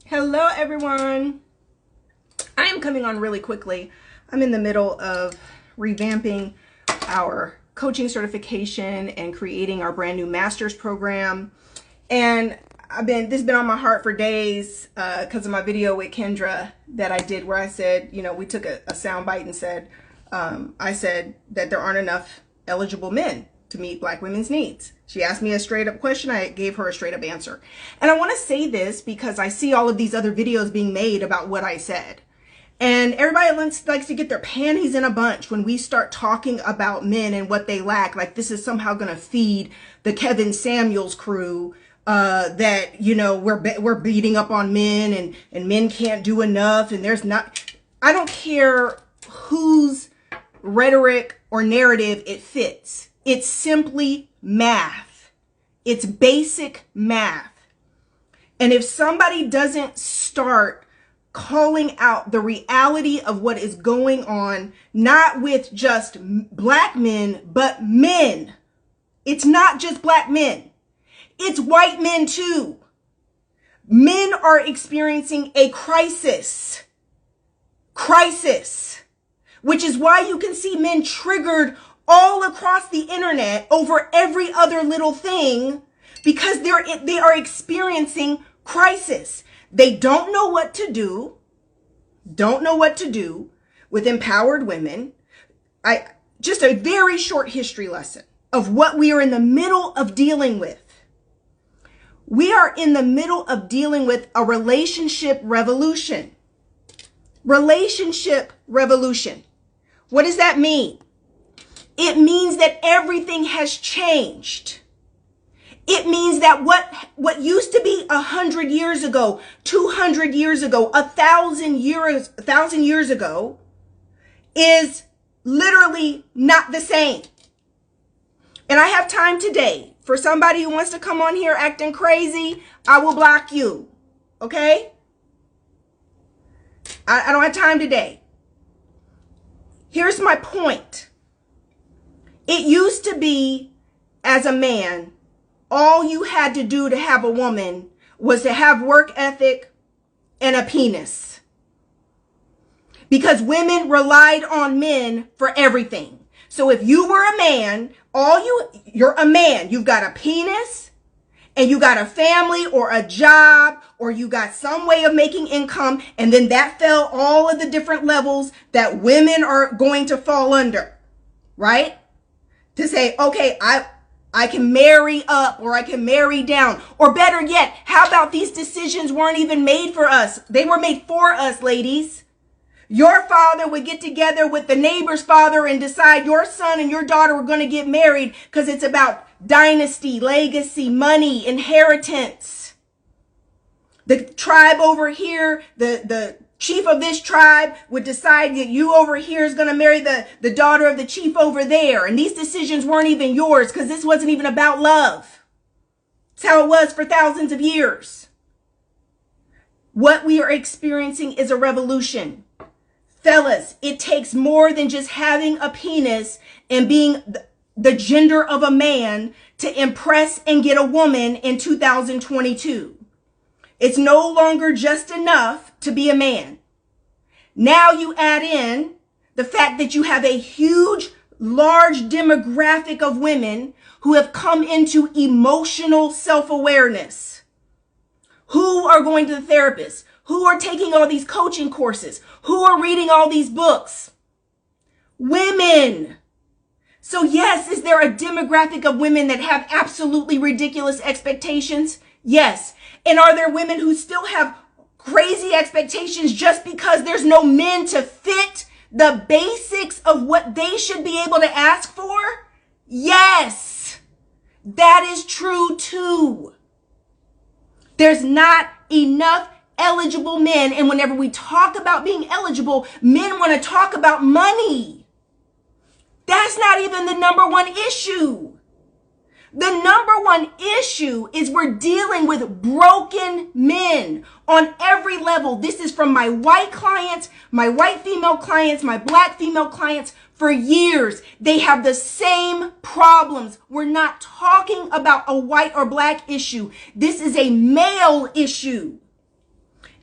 Hello, everyone. I am coming on really quickly. I'm in the middle of revamping our coaching certification and creating our brand new master's program. And this has been on my heart for days because of my video with Kendra that I did where I said, we took a sound bite and said, I said that there aren't enough eligible men to meet Black women's needs. She asked me a straight up question. I gave her a straight up answer. And I want to say this because I see all of these other videos being made about what I said. And everybody likes to get their panties in a bunch when we start talking about men and what they lack. Like this is somehow going to feed the Kevin Samuels crew that, we're beating up on men and men can't do enough. And I don't care whose rhetoric or narrative it fits. It's simply math. It's basic math. And if somebody doesn't start calling out the reality of what is going on, not with just Black men, but men. It's not just Black men. It's white men too. Men are experiencing a crisis, which is why you can see men triggered all across the internet over every other little thing because they are experiencing crisis. They don't know what to do with empowered women. Just a very short history lesson of what we are in the middle of dealing with. We are in the middle of dealing with a relationship revolution. Relationship revolution. What does that mean? It means that everything has changed. It means that what used to be 100 years ago, 200 years ago, 1,000 years ago is literally not the same. And I have time today for somebody who wants to come on here acting crazy. I will block you. Okay? I don't have time today. Here's my point. It used to be, as a man, all you had to do to have a woman was to have work ethic and a penis. Because women relied on men for everything. So if you were a man, you're a man. You've got a penis and you got a family or a job or you got some way of making income. And then that fell all of the different levels that women are going to fall under, right? To say, okay, I can marry up or I can marry down. Or better yet, how about these decisions weren't even made for us? They were made for us, ladies. Your father would get together with the neighbor's father and decide your son and your daughter were going to get married because it's about dynasty, legacy, money, inheritance. The tribe over here, the chief of this tribe would decide that you over here is going to marry the daughter of the chief over there. And these decisions weren't even yours because this wasn't even about love. It's how it was for thousands of years. What we are experiencing is a revolution. Fellas, it takes more than just having a penis and being the gender of a man to impress and get a woman in 2022. It's no longer just enough to be a man. Now you add in the fact that you have a huge, large demographic of women who have come into emotional self-awareness, who are going to the therapist, who are taking all these coaching courses, who are reading all these books. Women. So yes, is there a demographic of women that have absolutely ridiculous expectations? Yes. And are there women who still have crazy expectations just because there's no men to fit the basics of what they should be able to ask for? Yes, that is true too. There's not enough eligible men. And whenever we talk about being eligible, men want to talk about money. That's not even the number one issue. The number one issue is we're dealing with broken men on every level. This is from my white clients, my white female clients, my Black female clients. For years, they have the same problems. We're not talking about a white or Black issue. This is a male issue.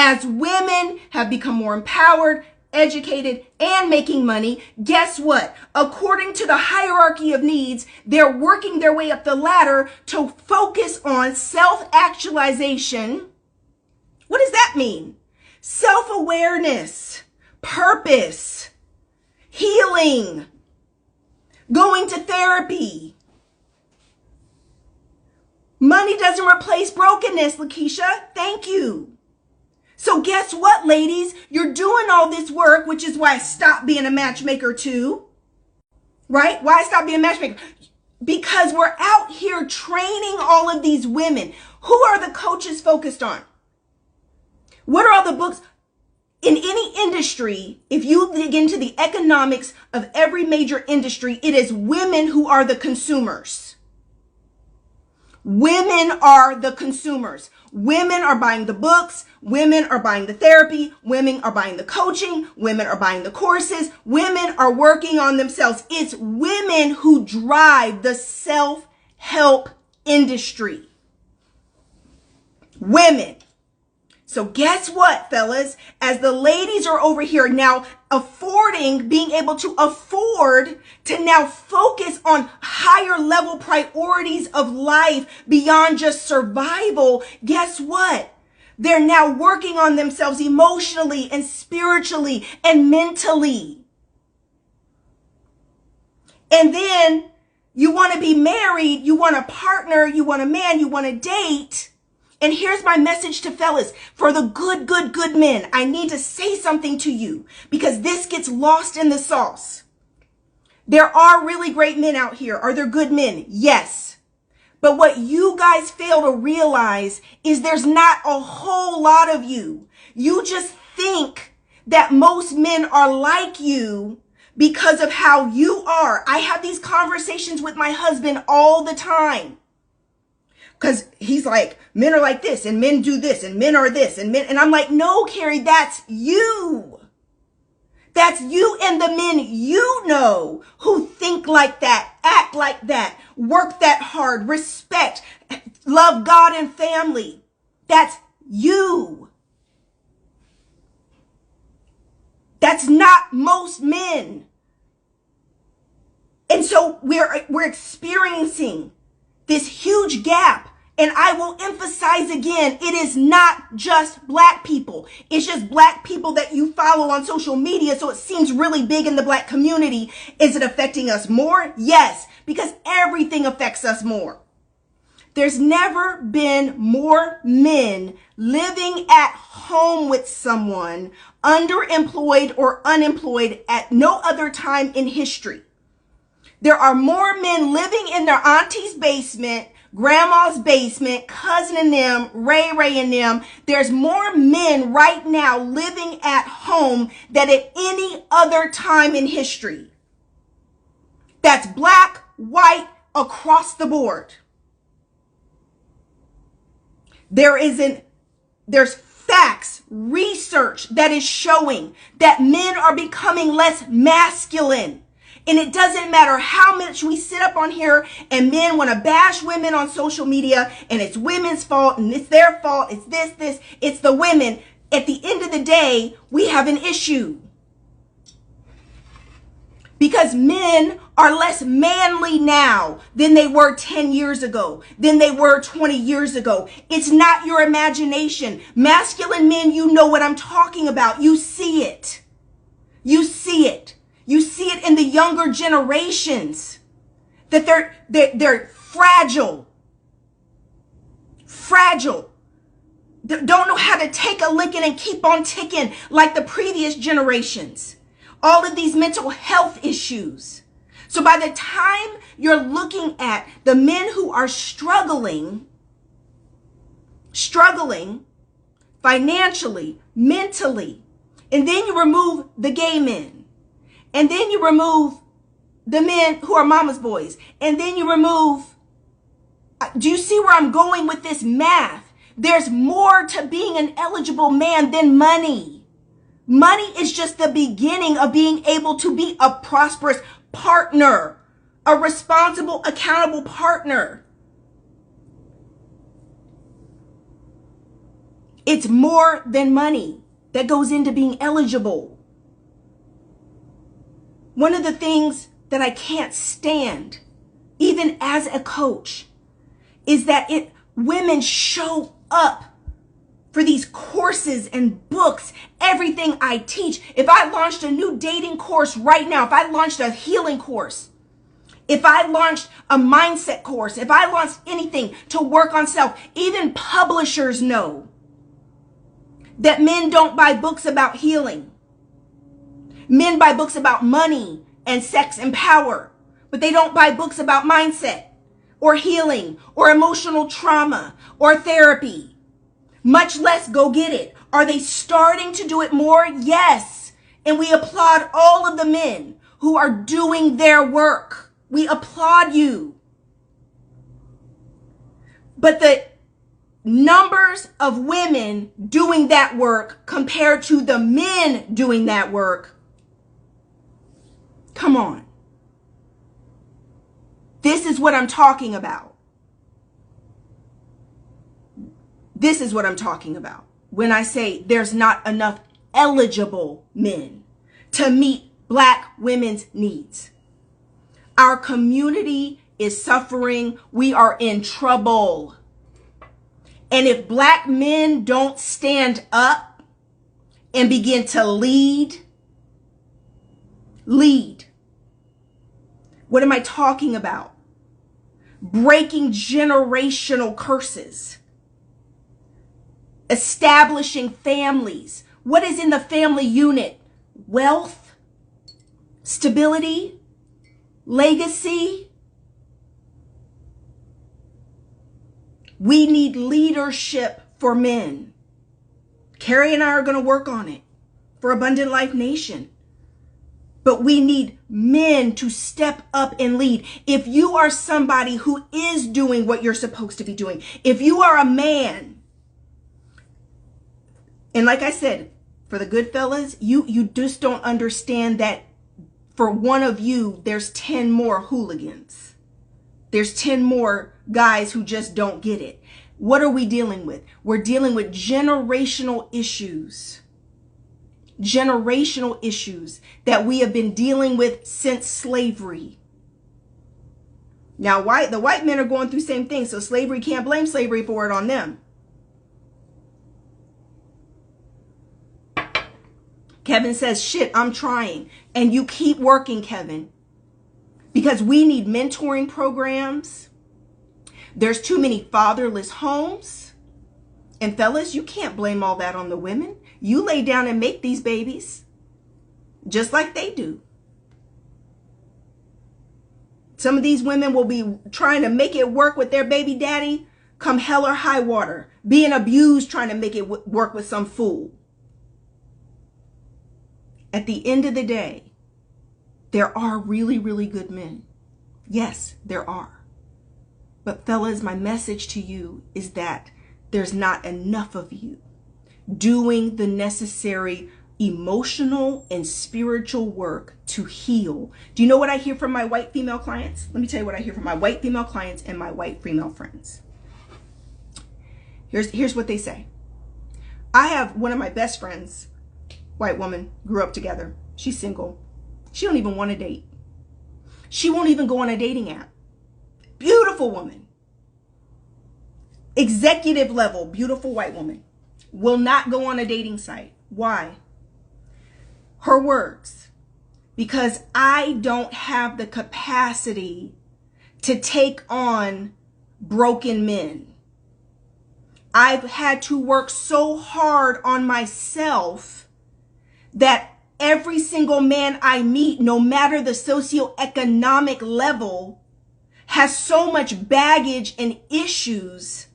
As women have become more empowered, educated, and making money, guess what? According to the hierarchy of needs, they're working their way up the ladder to focus on self-actualization. What does that mean? Self-awareness, purpose, healing, going to therapy. Money doesn't replace brokenness, Lakeisha. Thank you. So guess what, ladies? You're doing all this work, which is why I stopped being a matchmaker too. Right? Why I stopped being a matchmaker? Because we're out here training all of these women. Who are the coaches focused on? What are all the books? In any industry, if you dig into the economics of every major industry, it is women who are the consumers. Women are the consumers. Women are buying the books. Women are buying the therapy. Women are buying the coaching. Women are buying the courses. Women are working on themselves. It's women who drive the self-help industry. Women. So guess what, fellas? As the ladies are over here now being able to afford to now focus on higher level priorities of life beyond just survival, guess what? They're now working on themselves emotionally and spiritually and mentally. And then you want to be married, you want a partner, you want a man, you want to date. And here's my message to fellas. For the good men, I need to say something to you because this gets lost in the sauce. There are really great men out here. Are there good men? Yes. But what you guys fail to realize is there's not a whole lot of you. You just think that most men are like you because of how you are. I have these conversations with my husband all the time. Because he's like, men are like this and men do this and men are this and men. And I'm like, no, Carrie, that's you. That's you and the men you know who think like that, act like that, work that hard, respect, love God and family. That's you. That's not most men. And so we're experiencing this huge gap. And I will emphasize again, it is not just black people. It's just black people that you follow on social media. So it seems really big in the black community. Is it affecting us more? Yes, because everything affects us more. There's never been more men living at home with someone, underemployed or unemployed at no other time in history. There are more men living in their auntie's basement, grandma's basement, cousin and them, Ray and them. There's more men right now living at home than at any other time in history. That's black, white, across the board. There's facts, research that is showing that men are becoming less masculine. And it doesn't matter how much we sit up on here and men want to bash women on social media and it's women's fault and it's their fault. It's this, it's the women. At the end of the day, we have an issue. Because men are less manly now than they were 10 years ago, than they were 20 years ago. It's not your imagination. Masculine men, you know what I'm talking about. You see it. You see it. You see it in the younger generations that they're fragile. They don't know how to take a licking and keep on ticking like the previous generations. All of these mental health issues. So by the time you're looking at the men who are struggling financially, mentally, and then you remove the gay men. And then you remove the men who are mama's boys. And then you remove, do you see where I'm going with this math? There's more to being an eligible man than money. Money is just the beginning of being able to be a prosperous partner, a responsible, accountable partner. It's more than money that goes into being eligible. One of the things that I can't stand, even as a coach, is that women show up for these courses and books, everything I teach. If I launched a new dating course right now, if I launched a healing course, if I launched a mindset course, if I launched anything to work on self, even publishers know that men don't buy books about healing. Men buy books about money and sex and power, but they don't buy books about mindset or healing or emotional trauma or therapy, much less go get it. Are they starting to do it more? Yes. And we applaud all of the men who are doing their work. We applaud you. But the numbers of women doing that work compared to the men doing that work, come on. This is what I'm talking about. This is what I'm talking about when I say there's not enough eligible men to meet Black women's needs. Our community is suffering. We are in trouble. And if Black men don't stand up and begin to lead. What am I talking about? Breaking generational curses. Establishing families. What is in the family unit? Wealth, stability, legacy. We need leadership for men. Carrie and I are going to work on it for Abundant Life Nation. But we need men to step up and lead. If you are somebody who is doing what you're supposed to be doing, if you are a man, and like I said, for the good fellas, you just don't understand that for one of you, there's 10 more hooligans. There's 10 more guys who just don't get it. What are we dealing with? We're dealing with generational issues. Generational issues that we have been dealing with since slavery. Now, the white men are going through the same thing, so slavery can't blame slavery for it on them. Kevin says, shit, I'm trying. And you keep working, Kevin, because we need mentoring programs. There's too many fatherless homes. And fellas, you can't blame all that on the women. You lay down and make these babies just like they do. Some of these women will be trying to make it work with their baby daddy come hell or high water, being abused trying to make it work with some fool. At the end of the day, there are really, really good men. Yes, there are. But fellas, my message to you is that there's not enough of you doing the necessary emotional and spiritual work to heal. Do you know what I hear from my white female clients? Let me tell you what I hear from my white female clients and my white female friends. Here's what they say. I have one of my best friends, white woman, grew up together. She's single. She don't even want to date. She won't even go on a dating app. Beautiful woman. Executive level, beautiful white woman. Will not go on a dating site. Why? Her words. Because I don't have the capacity to take on broken men. I've had to work so hard on myself that every single man I meet, no matter the socioeconomic level, has so much baggage and issues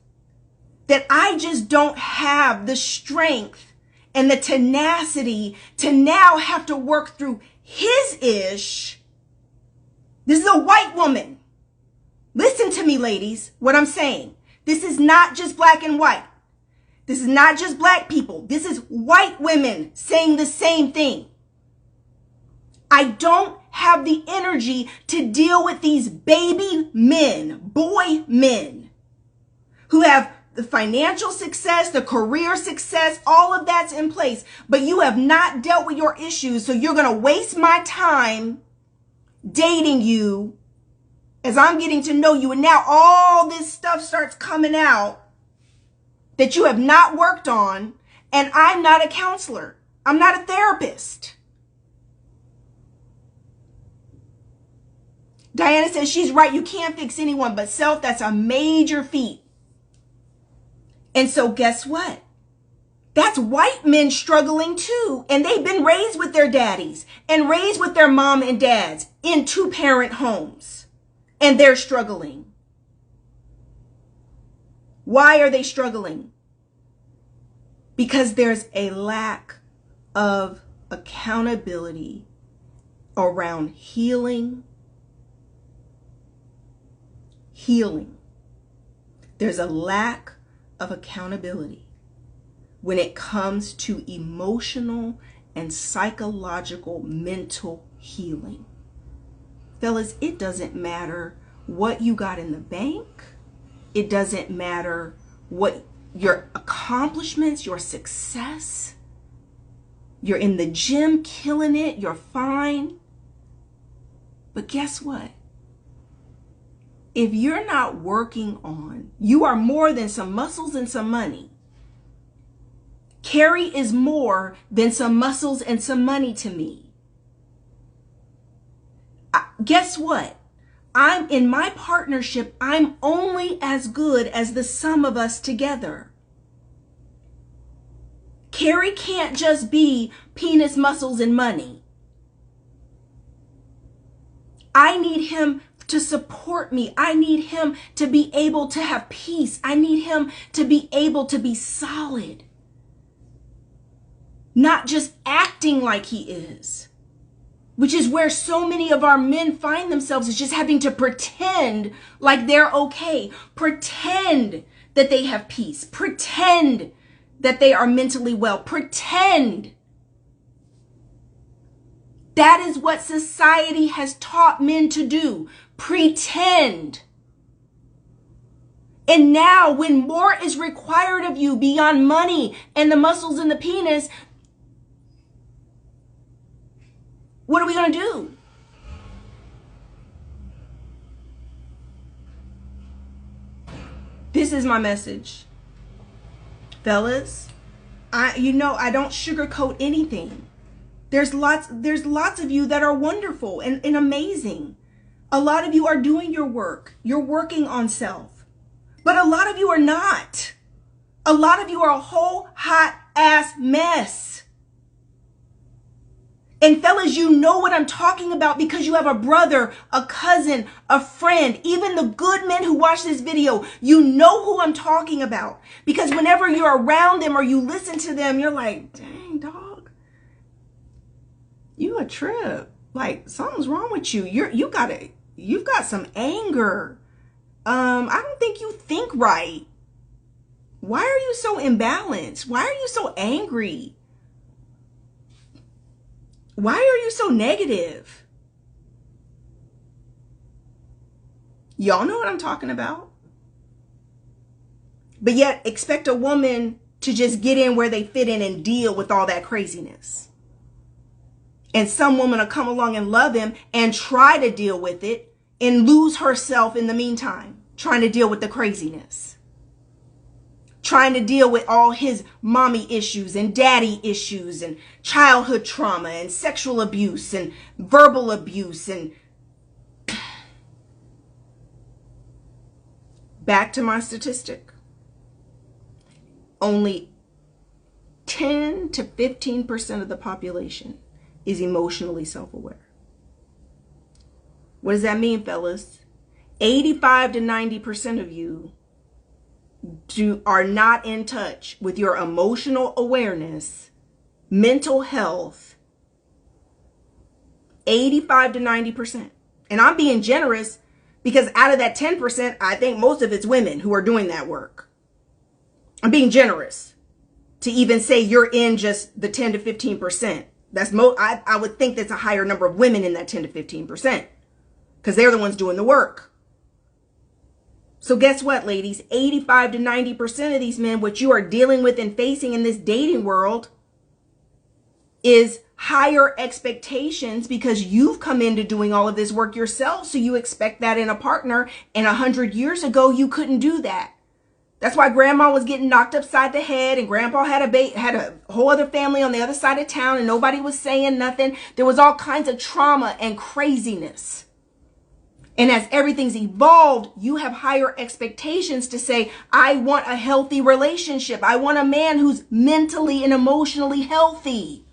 that I just don't have the strength and the tenacity to now have to work through his ish. This is a white woman. Listen to me, ladies, what I'm saying. This is not just black and white. This is not just black people. This is white women saying the same thing. I don't have the energy to deal with these baby men, boy men, who have the financial success, the career success, all of that's in place, but you have not dealt with your issues. So you're going to waste my time dating you as I'm getting to know you. And now all this stuff starts coming out that you have not worked on. And I'm not a counselor. I'm not a therapist. Diana says she's right. You can't fix anyone but self. That's a major feat. And so guess what? That's white men struggling too. And they've been raised with their daddies and raised with their mom and dads in 2-parent homes. And they're struggling. Why are they struggling? Because there's a lack of accountability around healing. There's a lack of accountability when it comes to emotional and psychological mental healing. Fellas, it doesn't matter what you got in the bank. It doesn't matter what your accomplishments, your success. You're in the gym killing it. You're fine. But guess what? If you're not working on, you are more than some muscles and some money. Carrie is more than some muscles and some money to me. Guess what? I'm in my partnership. I'm only as good as the sum of us together. Carrie can't just be penis, muscles, and money. I need him to support me. I need him to be able to have peace. I need him to be able to be solid. Not just acting like he is. Which is where so many of our men find themselves, is just having to pretend like they're okay. Pretend that they have peace. Pretend that they are mentally well. Pretend. That is what society has taught men to do. Pretend. And now when more is required of you beyond money and the muscles and the penis, what are we going to do? This is my message. Fellas, I don't sugarcoat anything. There's lots of you that are wonderful and amazing. A lot of you are doing your work. You're working on self. But a lot of you are not. A lot of you are a whole hot ass mess. And fellas, you know what I'm talking about because you have a brother, a cousin, a friend, even the good men who watch this video, you know who I'm talking about. Because whenever you're around them or you listen to them, you're like, dang, dog, you a trip. Like, something's wrong with you. You've got some anger. I don't think you think right. Why are you so imbalanced? Why are you so angry? Why are you so negative? Y'all know what I'm talking about. But yet expect a woman to just get in where they fit in and deal with all that craziness. And some woman will come along and love him and try to deal with it and lose herself in the meantime, trying to deal with the craziness. Trying to deal with all his mommy issues and daddy issues and childhood trauma and sexual abuse and verbal abuse. And back to my statistic. Only 10 to 15% of the population is emotionally self-aware. What does that mean, fellas? 85 to 90% of you are not in touch with your emotional awareness, mental health. 85 to 90%. And I'm being generous because out of that 10%, I think most of it's women who are doing that work. I'm being generous to even say you're in just the 10 to 15%. I would think that's a higher number of women in that 10 to 15% because they're the ones doing the work. So guess what, ladies? 85 to 90% of these men, what you are dealing with and facing in this dating world is higher expectations because you've come into doing all of this work yourself. So you expect that in a partner. And 100 years ago, you couldn't do that. That's why grandma was getting knocked upside the head and grandpa had a whole other family on the other side of town and nobody was saying nothing. There was all kinds of trauma and craziness. And as everything's evolved, you have higher expectations to say, I want a healthy relationship. I want a man who's mentally and emotionally healthy.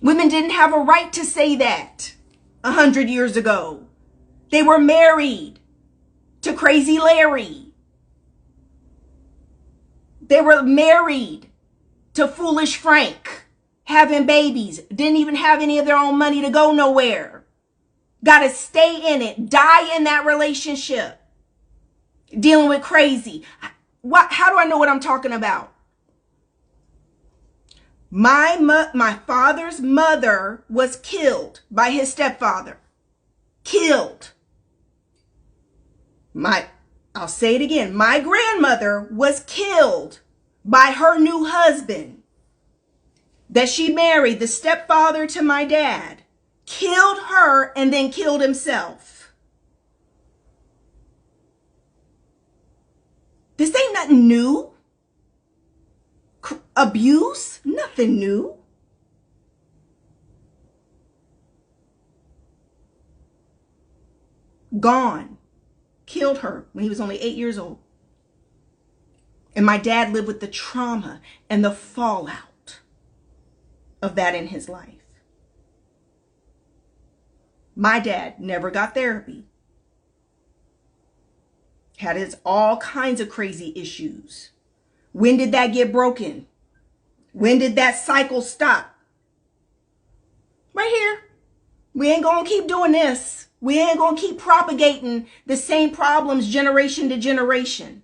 Women didn't have a right to say that 100 years ago. They were married to Crazy Larry. They were married to Foolish Frank, having babies, didn't even have any of their own money to go nowhere. Got to stay in it, die in that relationship, dealing with crazy. How do I know what I'm talking about? My father's mother was killed by his stepfather. Killed. I'll say it again. My grandmother was killed by her new husband that she married, the stepfather to my dad. Killed her and then killed himself. This ain't nothing new. Abuse, nothing new. Gone. Killed her when he was only 8 years old. And my dad lived with the trauma and the fallout of that in his life. My dad never got therapy. Had all kinds of crazy issues. When did that get broken? When did that cycle stop? Right here. We ain't gonna keep doing this. We ain't gonna keep propagating the same problems generation to generation.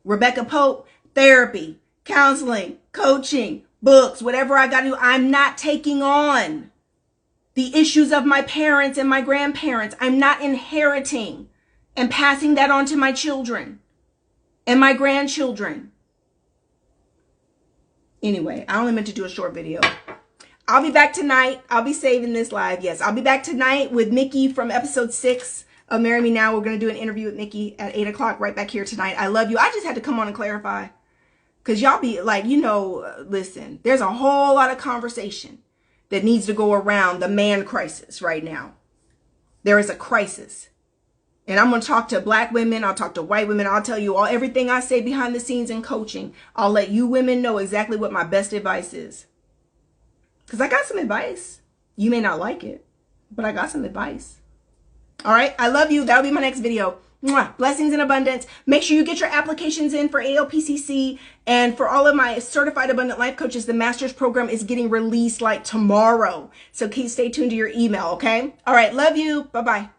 Rebecca Pope, therapy, counseling, coaching, books, whatever I gotta do. I'm not taking on the issues of my parents and my grandparents. I'm not inheriting and passing that on to my children and my grandchildren. Anyway, I only meant to do a short video. I'll be back tonight. I'll be saving this live. Yes, I'll be back tonight with Mickey from episode 6 of Marry Me Now. We're going to do an interview with Mickey at 8 o'clock right back here tonight. I love you. I just had to come on and clarify because y'all be like, listen, there's a whole lot of conversation that needs to go around the man crisis right now. There is a crisis. And I'm going to talk to black women. I'll talk to white women. I'll tell you everything I say behind the scenes in coaching. I'll let you women know exactly what my best advice is. Because I got some advice. You may not like it, but I got some advice. All right. I love you. That'll be my next video. Mwah. Blessings in abundance. Make sure you get your applications in for ALPCC and for all of my certified abundant life coaches. The master's program is getting released like tomorrow. So stay tuned to your email. Okay. All right. Love you. Bye-bye.